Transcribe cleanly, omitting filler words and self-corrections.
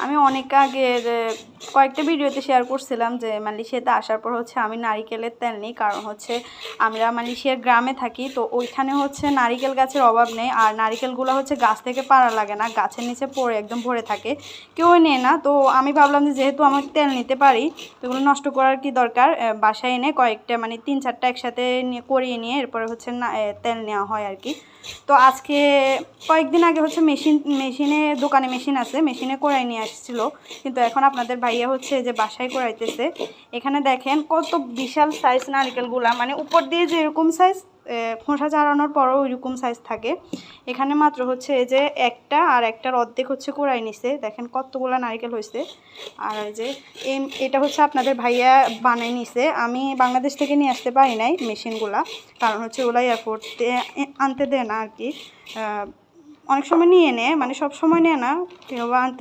আমি অনেক আগের কয়েকটা ভিডিওতে শেয়ার করছিলাম যে মালয়েশিয়াতে আসার পর হচ্ছে আমি নারিকেলের তেল নিই, কারণ হচ্ছে আমরা মালয়েশিয়ার গ্রামে থাকি, তো ওইখানে হচ্ছে নারিকেল গাছের অভাব নেই, আর নারিকেলগুলো হচ্ছে গাছ থেকে পাড়া লাগে না, গাছের নিচে পড়ে একদম ভরে থাকে, কেউই নেয় না। তো আমি ভাবলাম যে যেহেতু আমি তেল নিতে পারি তো এগুলো নষ্ট করার কি দরকার, বাসায় এনে কয়েকটা মানে 3-4টা একসাথে নিয়ে করিয়ে নিয়ে এরপরে হচ্ছে না তেল নেওয়া হয় আর কি। তো আজকে কয়েকদিন আগে হচ্ছে মেশিনে দোকানে মেশিন আছে, মেশিনে করাই নিয়ে আসছিল, কিন্তু এখন আপনাদের ভাইয়া হচ্ছে যে বাসায় করাইতেছে। এখানে দেখেন কত বিশাল সাইজ নারকেলগুলা, মানে উপর দিয়ে যেরকম সাইজ খোসা ছাড়ানোর পরও ওইরকম সাইজ থাকে। এখানে মাত্র হচ্ছে এই যে একটা আর একটার অর্ধেক হচ্ছে কোড়াই নিছে, দেখেন কতগুলো নারকেল হয়েছে। আর এই যে এটা হচ্ছে আপনাদের ভাইয়া বানাই নিছে, আমি বাংলাদেশ থেকে নিয়ে আসতে পারি নাই মেশিনগুলা, কারণ হচ্ছে ওগুলো এয়ারপোর্টে আনতে দেয় না আর কি। অনেক সময় নিয়ে নেয়, মানে সব সময় নেয় না, কেউ আনতে